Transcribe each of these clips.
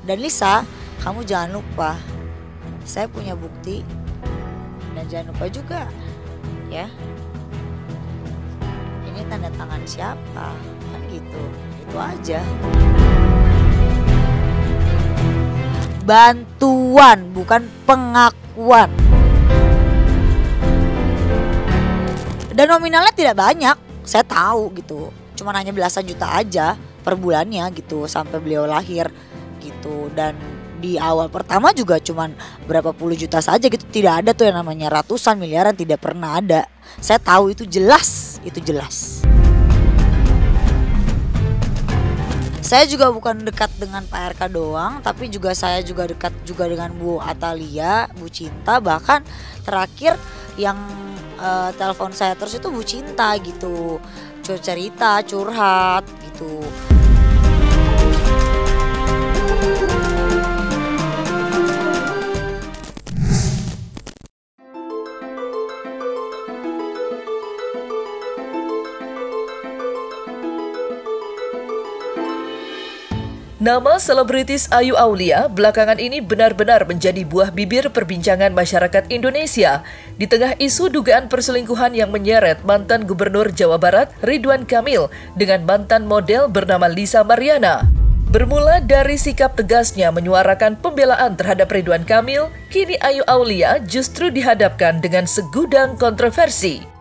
Dan Lisa, kamu jangan lupa, saya punya bukti. Dan jangan lupa juga ya, ini tanda tangan siapa, kan gitu. Itu aja. Bantuan, bukan pengakuan. Dan nominalnya tidak banyak, saya tahu gitu. Cuma hanya belasan juta aja per bulannya gitu sampai beliau lahir gitu. Dan di awal pertama juga cuman berapa puluh juta saja gitu. Tidak ada tuh yang namanya ratusan miliaran, tidak pernah ada. Saya tahu itu jelas, itu jelas. Saya juga bukan dekat dengan Pak RK doang, tapi juga saya juga dekat juga dengan Bu Atalia, Bu Cinta, bahkan terakhir yang telepon saya terus itu Bu Cinta gitu, cerita, curhat gitu. Nama selebritis Ayu Aulia belakangan ini benar-benar menjadi buah bibir perbincangan masyarakat Indonesia di tengah isu dugaan perselingkuhan yang menyeret mantan Gubernur Jawa Barat Ridwan Kamil dengan mantan model bernama Lisa Mariana. Bermula dari sikap tegasnya menyuarakan pembelaan terhadap Ridwan Kamil, kini Ayu Aulia justru dihadapkan dengan segudang kontroversi.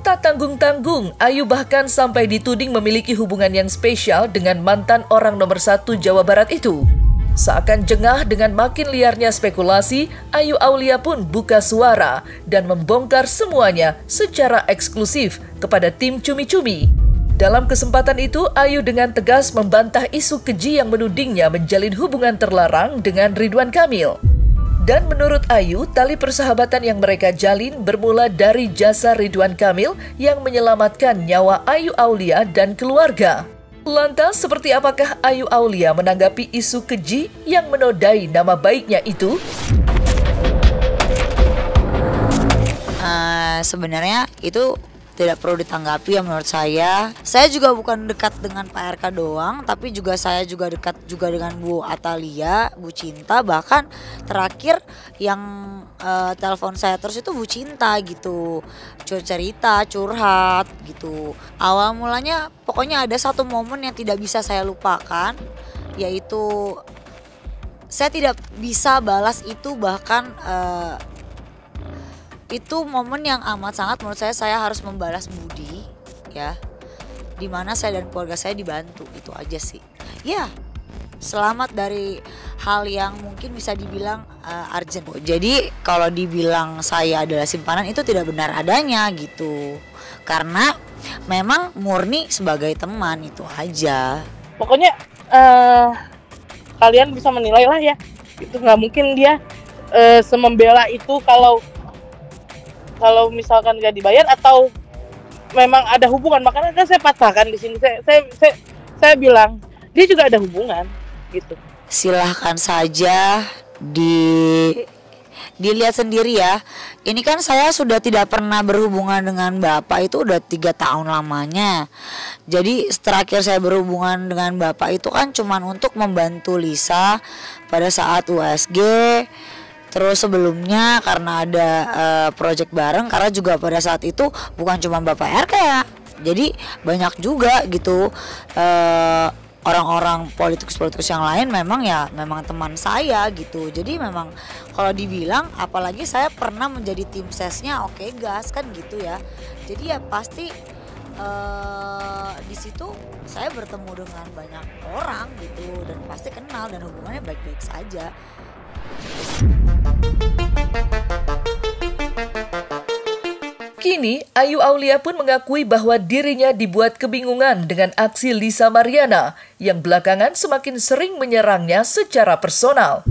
Tak tanggung-tanggung, Ayu bahkan sampai dituding memiliki hubungan yang spesial dengan mantan orang nomor 1 Jawa Barat itu. Seakan jengah dengan makin liarnya spekulasi, Ayu Aulia pun buka suara dan membongkar semuanya secara eksklusif kepada tim Cumi-Cumi. Dalam kesempatan itu, Ayu dengan tegas membantah isu keji yang menudingnya menjalin hubungan terlarang dengan Ridwan Kamil. Dan menurut Ayu, tali persahabatan yang mereka jalin bermula dari jasa Ridwan Kamil yang menyelamatkan nyawa Ayu Aulia dan keluarga. Lantas, seperti apakah Ayu Aulia menanggapi isu keji yang menodai nama baiknya itu? Sebenarnya itu tidak perlu ditanggapi ya menurut saya. Saya juga bukan dekat dengan Pak RK doang, tapi juga saya juga dekat juga dengan Bu Atalia, Bu Cinta, bahkan terakhir yang telepon saya terus itu Bu Cinta gitu, cerita, curhat gitu. Awal mulanya pokoknya ada satu momen yang tidak bisa saya lupakan, yaitu saya tidak bisa balas itu, bahkan itu momen yang amat sangat menurut saya harus membalas budi ya, dimana saya dan keluarga saya dibantu, itu aja sih ya. Selamat dari hal yang mungkin bisa dibilang urgent. Jadi kalau dibilang saya adalah simpanan itu tidak benar adanya gitu, karena memang murni sebagai teman, itu aja. Pokoknya kalian bisa menilai lah ya, itu nggak mungkin dia semembela itu kalau misalkan gak dibayar atau memang ada hubungan. Makanya kan saya patahkan di sini. Saya bilang dia juga ada hubungan gitu. Silahkan saja dilihat sendiri ya. Ini kan saya sudah tidak pernah berhubungan dengan Bapak itu udah 3 tahun lamanya. Jadi terakhir saya berhubungan dengan Bapak itu kan cuman untuk membantu Lisa pada saat USG. Terus sebelumnya karena ada project bareng, karena juga pada saat itu bukan cuma Bapak RK ya, jadi banyak juga gitu orang-orang politikus yang lain memang teman saya gitu. Jadi memang kalau dibilang, apalagi saya pernah menjadi tim sesnya Oke Gas kan gitu ya. Jadi ya pasti di situ saya bertemu dengan banyak orang gitu, dan pasti kenal dan hubungannya baik-baik saja. Kini, Ayu Aulia pun mengakui bahwa dirinya dibuat kebingungan dengan aksi Lisa Mariana yang belakangan semakin sering menyerangnya secara personal.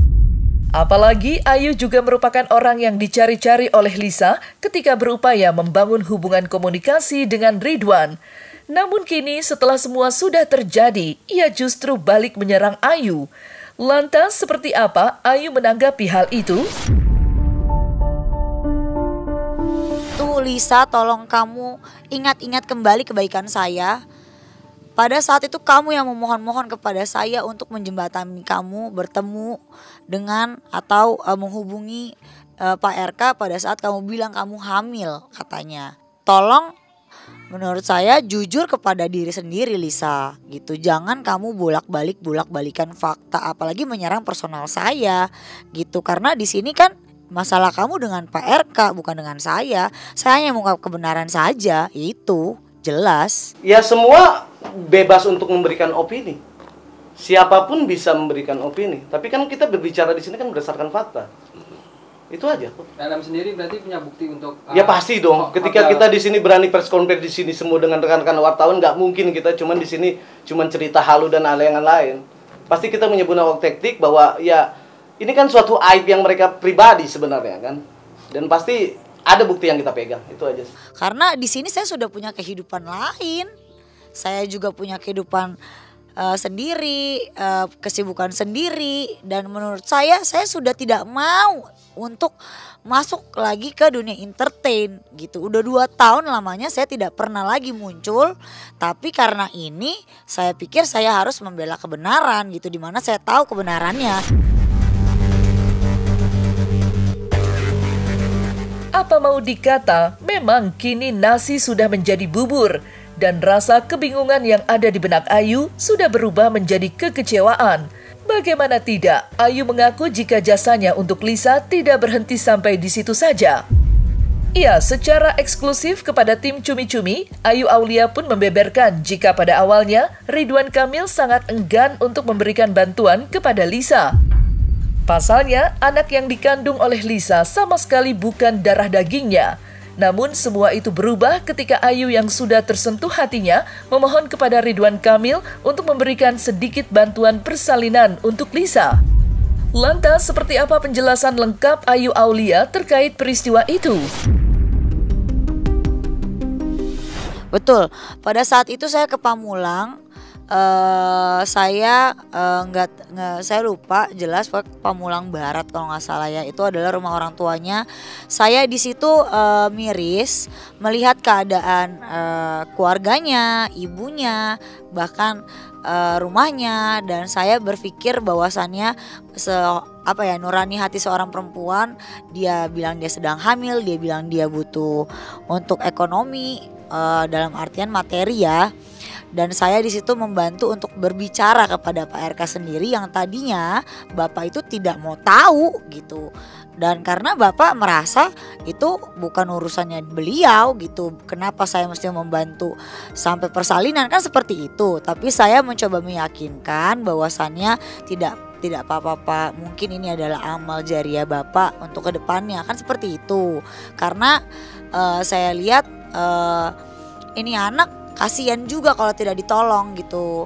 Apalagi Ayu juga merupakan orang yang dicari-cari oleh Lisa ketika berupaya membangun hubungan komunikasi dengan Ridwan. Namun kini setelah semua sudah terjadi, ia justru balik menyerang Ayu. Lantas seperti apa Ayu menanggapi hal itu? Tuh Lisa, tolong kamu ingat-ingat kembali kebaikan saya. Pada saat itu kamu yang memohon-mohon kepada saya untuk menjembatani kamu bertemu dengan atau menghubungi Pak RK pada saat kamu bilang kamu hamil katanya. Tolong menurut saya jujur kepada diri sendiri Lisa gitu. Jangan kamu bolak-balikan fakta apalagi menyerang personal saya gitu. Karena di sini kan masalah kamu dengan Pak RK bukan dengan saya. Saya hanya mengungkap kebenaran saja, itu jelas. Ya semua bebas untuk memberikan opini. Siapapun bisa memberikan opini. Tapi kan kita berbicara di sini kan berdasarkan fakta. Itu aja. Dalam sendiri berarti punya bukti untuk ya pasti dong. Ketika kita di sini berani press conference di sini semua dengan rekan-rekan wartawan, nggak mungkin kita cuman di sini cuman cerita halu dan yang lain. Pasti kita menyebut taktik bahwa ya ini kan suatu aib yang mereka pribadi sebenarnya kan. Dan pasti ada bukti yang kita pegang. Itu aja. Karena di sini saya sudah punya kehidupan lain. Saya juga punya kehidupan sendiri, kesibukan sendiri, dan menurut saya sudah tidak mau untuk masuk lagi ke dunia entertain gitu. Udah 2 tahun lamanya saya tidak pernah lagi muncul, tapi karena ini saya pikir saya harus membela kebenaran gitu, dimana saya tahu kebenarannya. Apa mau dikata, memang kini nasi sudah menjadi bubur. Dan rasa kebingungan yang ada di benak Ayu sudah berubah menjadi kekecewaan. Bagaimana tidak, Ayu mengaku jika jasanya untuk Lisa tidak berhenti sampai di situ saja. Ya, secara eksklusif kepada tim Cumi-Cumi, Ayu Aulia pun membeberkan jika pada awalnya Ridwan Kamil sangat enggan untuk memberikan bantuan kepada Lisa. Pasalnya, anak yang dikandung oleh Lisa sama sekali bukan darah dagingnya. Namun semua itu berubah ketika Ayu yang sudah tersentuh hatinya memohon kepada Ridwan Kamil untuk memberikan sedikit bantuan persalinan untuk Lisa. Lantas seperti apa penjelasan lengkap Ayu Aulia terkait peristiwa itu? Betul, pada saat itu saya ke Pamulang. Saya saya lupa jelas Pamulang Barat kalau nggak salah ya, itu adalah rumah orang tuanya. Saya di situ miris melihat keadaan keluarganya, ibunya, bahkan rumahnya, dan saya berpikir bahwasannya nurani hati seorang perempuan, dia bilang dia sedang hamil, dia bilang dia butuh untuk ekonomi dalam artian materi ya. Dan saya di situ membantu untuk berbicara kepada Pak RK sendiri yang tadinya Bapak itu tidak mau tahu gitu. Dan karena Bapak merasa itu bukan urusannya beliau gitu. Kenapa saya mesti membantu sampai persalinan, kan seperti itu. Tapi saya mencoba meyakinkan bahwasannya tidak apa-apa, mungkin ini adalah amal jariah Bapak untuk kedepannya, kan seperti itu. Karena saya lihat ini anak kasihan juga kalau tidak ditolong gitu.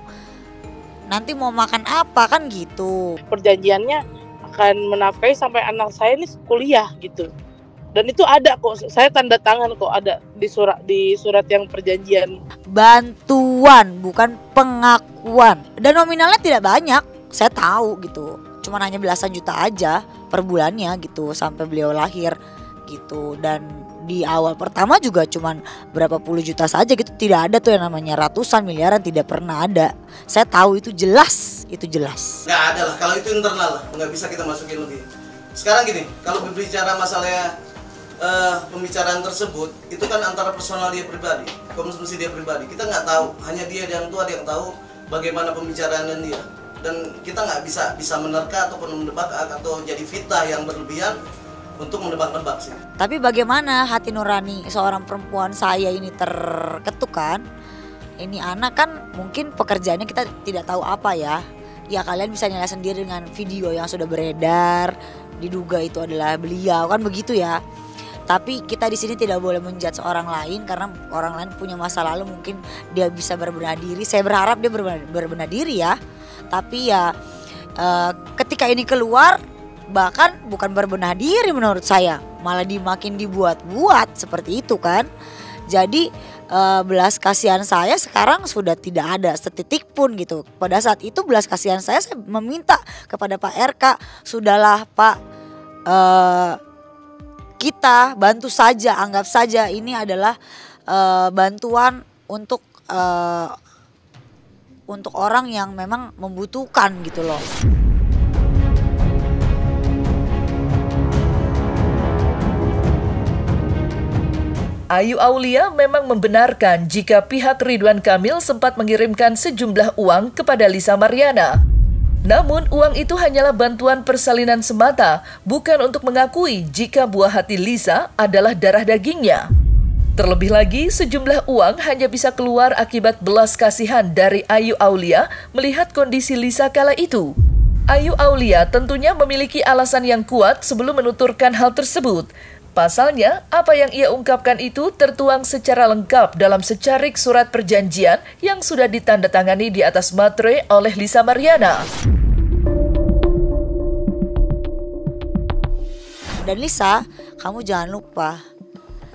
Nanti mau makan apa kan gitu. Perjanjiannya akan menafkahi sampai anak saya ini kuliah gitu. Dan itu ada kok, saya tanda tangan kok, ada di surat yang perjanjian. Bantuan bukan pengakuan. Dan nominalnya tidak banyak, saya tahu gitu. Cuman hanya belasan juta aja per bulannya gitu sampai beliau lahir gitu. Dan di awal pertama juga cuman berapa puluh juta saja gitu, tidak ada tuh yang namanya ratusan miliaran, tidak pernah ada. Saya tahu itu jelas. Nggak ada lah, kalau itu internal lah, nggak bisa kita masukin lebih. Sekarang gini, kalau berbicara masalah pembicaraan tersebut, itu kan antara personal dia pribadi, konsumsi dia pribadi. Kita nggak tahu, hanya dia yang tua yang tahu bagaimana pembicaraan dia. Dan kita nggak bisa menerka ataupun mendebak atau jadi fitnah yang berlebihan untuk menebak-nebak sih. Tapi bagaimana hati nurani seorang perempuan saya ini terketuk kan? Ini anak kan mungkin pekerjaannya kita tidak tahu apa ya. Ya kalian bisa nilai sendiri dengan video yang sudah beredar, diduga itu adalah beliau, kan begitu ya. Tapi kita di sini tidak boleh menjudge orang lain karena orang lain punya masa lalu, mungkin dia bisa berbenah diri. Saya berharap dia berbenah diri ya. Tapi ya ketika ini keluar, bahkan bukan berbenah diri menurut saya, malah makin dibuat-buat seperti itu kan. Jadi belas kasihan saya sekarang sudah tidak ada setitik pun gitu. Pada saat itu belas kasihan saya meminta kepada Pak RK, sudahlah Pak, kita bantu saja, anggap saja ini adalah bantuan untuk untuk orang yang memang membutuhkan gitu loh. Ayu Aulia memang membenarkan jika pihak Ridwan Kamil sempat mengirimkan sejumlah uang kepada Lisa Mariana. Namun uang itu hanyalah bantuan persalinan semata, bukan untuk mengakui jika buah hati Lisa adalah darah dagingnya. Terlebih lagi, sejumlah uang hanya bisa keluar akibat belas kasihan dari Ayu Aulia melihat kondisi Lisa kala itu. Ayu Aulia tentunya memiliki alasan yang kuat sebelum menuturkan hal tersebut. Pasalnya, apa yang ia ungkapkan itu tertuang secara lengkap dalam secarik surat perjanjian yang sudah ditandatangani di atas materai oleh Lisa Mariana. Dan Lisa, kamu jangan lupa,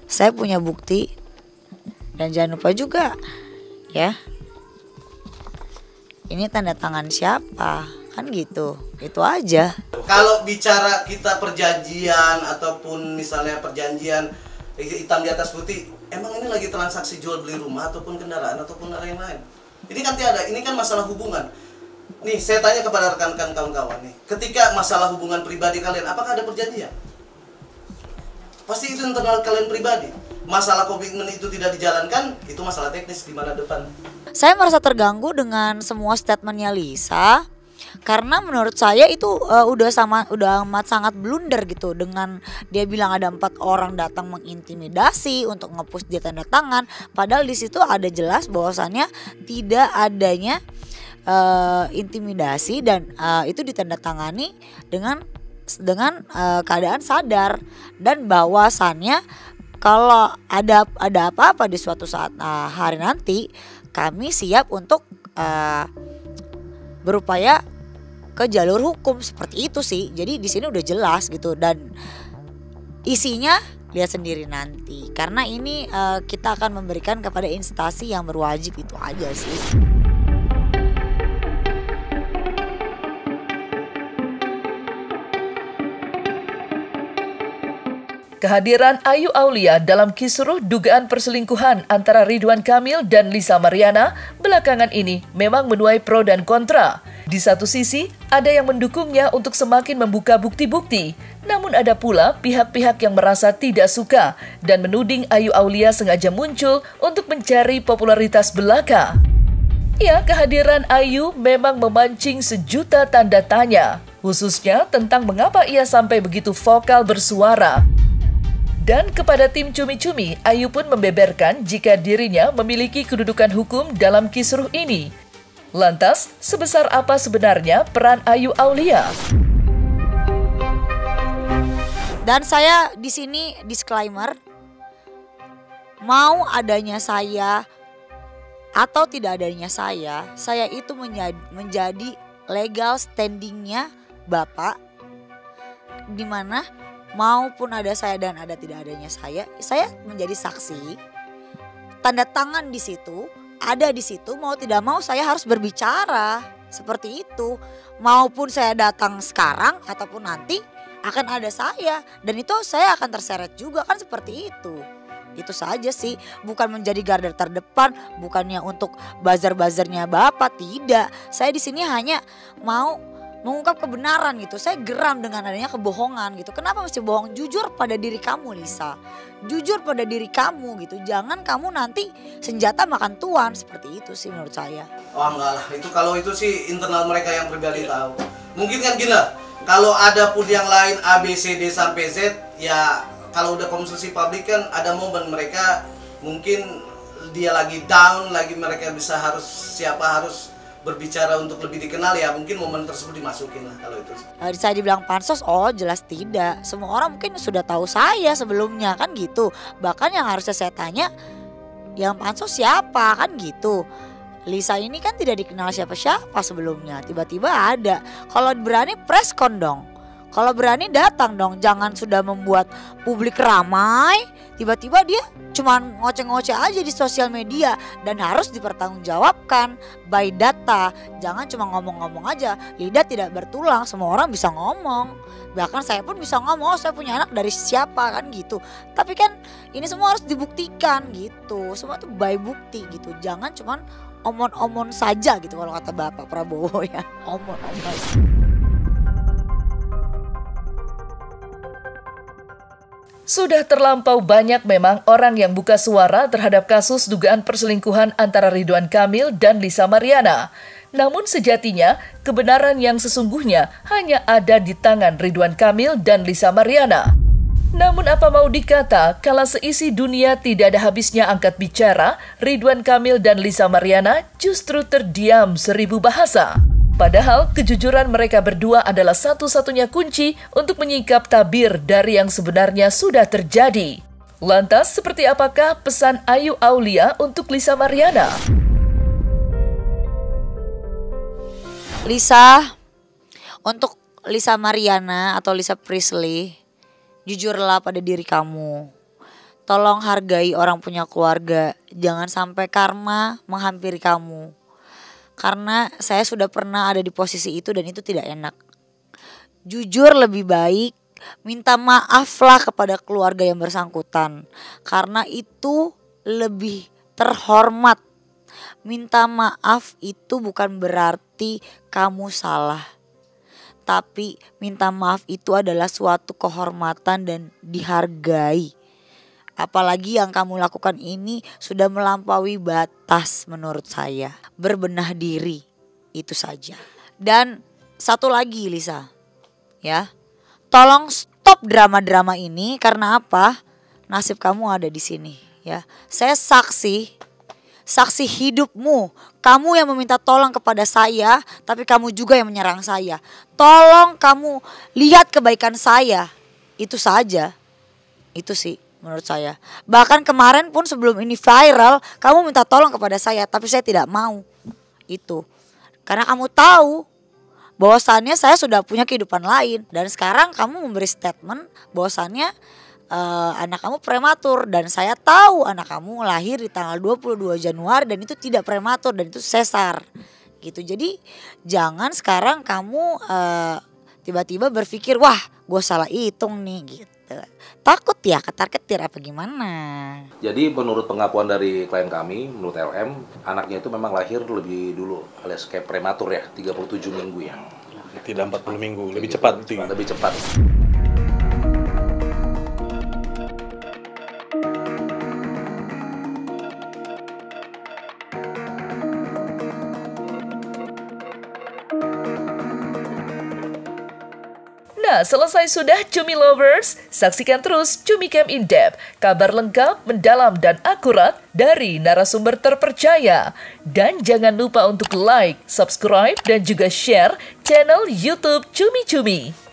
saya punya bukti. Dan jangan lupa juga, ya, ini tanda tangan siapa, kan gitu. Itu aja. Kalau bicara kita perjanjian ataupun misalnya perjanjian hitam di atas putih, emang ini lagi transaksi jual beli rumah ataupun kendaraan ataupun hal yang lain. Ini kan tiada, ini kan masalah hubungan. Nih, saya tanya kepada rekan-rekan kawan-kawan nih, ketika masalah hubungan pribadi kalian, apakah ada perjanjian? Pasti itu internal kalian pribadi. Masalah komitmen itu tidak dijalankan, itu masalah teknis di mana depan. Saya merasa terganggu dengan semua statementnya Lisa. Karena menurut saya itu udah amat sangat blunder gitu, dengan dia bilang ada 4 orang datang mengintimidasi untuk ngepush dia tanda tangan, padahal di situ ada jelas bahwasannya tidak adanya intimidasi dan itu ditandatangani dengan keadaan sadar, dan bahwasannya kalau ada apa-apa di suatu saat hari nanti, kami siap untuk berupaya ke jalur hukum, seperti itu sih. Jadi di sini udah jelas gitu, dan isinya lihat sendiri nanti. Karena ini kita akan memberikan kepada instansi yang berwajib, itu aja sih. Kehadiran Ayu Aulia dalam kisruh dugaan perselingkuhan antara Ridwan Kamil dan Lisa Mariana belakangan ini memang menuai pro dan kontra. Di satu sisi, ada yang mendukungnya untuk semakin membuka bukti-bukti. Namun ada pula pihak-pihak yang merasa tidak suka dan menuding Ayu Aulia sengaja muncul untuk mencari popularitas belaka. Ya, kehadiran Ayu memang memancing sejuta tanda tanya, khususnya tentang mengapa ia sampai begitu vokal bersuara. Dan kepada tim Cumi-Cumi, Ayu pun membeberkan jika dirinya memiliki kedudukan hukum dalam kisruh ini. Lantas, sebesar apa sebenarnya peran Ayu Aulia? Dan saya di sini disclaimer, mau adanya saya atau tidak adanya saya itu menjadi legal standingnya Bapak, dimana maupun ada saya dan ada tidak adanya saya menjadi saksi, tanda tangan di situ, ada di situ, mau tidak mau saya harus berbicara seperti itu. Maupun saya datang sekarang ataupun nanti akan ada saya, dan itu saya akan terseret juga, kan seperti itu. Itu saja sih, bukan menjadi garda terdepan, bukannya untuk buzzer-buzzernya Bapak, tidak. Saya di sini hanya mau mengungkap kebenaran gitu. Saya geram dengan adanya kebohongan gitu. Kenapa mesti bohong? Jujur pada diri kamu, Lisa. Jujur pada diri kamu gitu. Jangan kamu nanti senjata makan tuan, seperti itu sih menurut saya. Oh enggak lah, itu kalau itu sih internal mereka yang pribadi tahu. Mungkin kan gini lah, kalau ada pun yang lain A, B, C, D sampai Z, ya kalau udah konsumsi publik kan ada momen mereka mungkin dia lagi down, lagi mereka harus berbicara untuk lebih dikenal, ya mungkin momen tersebut dimasukin lah kalau itu. Saya dibilang pansos, oh jelas tidak. Semua orang mungkin sudah tahu saya sebelumnya, kan gitu. Bahkan yang harusnya saya tanya, yang pansos siapa, kan gitu. Lisa ini kan tidak dikenal siapa-siapa sebelumnya, tiba-tiba ada. Kalau berani preskon dong, kalau berani datang dong. Jangan sudah membuat publik ramai, tiba-tiba dia cuman ngoceh-ngoceh aja di sosial media, dan harus dipertanggungjawabkan by data. Jangan cuma ngomong-ngomong aja, lidah tidak bertulang, semua orang bisa ngomong. Bahkan saya pun bisa ngomong, oh, saya punya anak dari siapa, kan gitu. Tapi kan ini semua harus dibuktikan gitu, semua tuh by bukti gitu. Jangan cuman omon-omon saja gitu kalau kata Bapak Prabowo ya. Omon-omon. Sudah terlampau banyak memang orang yang buka suara terhadap kasus dugaan perselingkuhan antara Ridwan Kamil dan Lisa Mariana. Namun sejatinya, kebenaran yang sesungguhnya hanya ada di tangan Ridwan Kamil dan Lisa Mariana. Namun apa mau dikata, kala seisi dunia tidak ada habisnya angkat bicara, Ridwan Kamil dan Lisa Mariana justru terdiam 1000 bahasa. Padahal kejujuran mereka berdua adalah satu-satunya kunci untuk menyingkap tabir dari yang sebenarnya sudah terjadi. Lantas, seperti apakah pesan Ayu Aulia untuk Lisa Mariana? Lisa, untuk Lisa Mariana atau Lisa Priestley, jujurlah pada diri kamu. Tolong hargai orang punya keluarga, jangan sampai karma menghampiri kamu. Karena saya sudah pernah ada di posisi itu dan itu tidak enak. Jujur lebih baik, minta maaflah kepada keluarga yang bersangkutan. Karena itu lebih terhormat. Minta maaf itu bukan berarti kamu salah. Tapi minta maaf itu adalah suatu kehormatan dan dihargai. Apalagi yang kamu lakukan ini sudah melampaui batas menurut saya. Berbenah diri, itu saja. Dan satu lagi Lisa, ya, tolong stop drama-drama ini karena apa? Nasib kamu ada di sini, ya. Saya saksi hidupmu. Kamu yang meminta tolong kepada saya, tapi kamu juga yang menyerang saya. Tolong kamu lihat kebaikan saya, itu saja. Itu sih menurut saya. Bahkan kemarin pun sebelum ini viral, kamu minta tolong kepada saya, tapi saya tidak mau. Itu karena kamu tahu bahwasannya saya sudah punya kehidupan lain. Dan sekarang kamu memberi statement bahwasannya anak kamu prematur. Dan saya tahu anak kamu lahir di tanggal 22 Januari dan itu tidak prematur dan itu sesar gitu. Jadi jangan sekarang kamu tiba-tiba berpikir, wah gue salah hitung nih gitu. Takut ya ketar-ketir apa gimana. Jadi menurut pengakuan dari klien kami, menurut LM, anaknya itu memang lahir lebih dulu alias kayak prematur ya, 37 minggu ya. Tidak 40 minggu, lebih cepat. Lebih cepat. Nah, selesai sudah Cumi Lovers? Saksikan terus Cumi Camp In Depth, kabar lengkap, mendalam, dan akurat dari narasumber terpercaya. Dan jangan lupa untuk like, subscribe, dan juga share channel YouTube Cumi Cumi.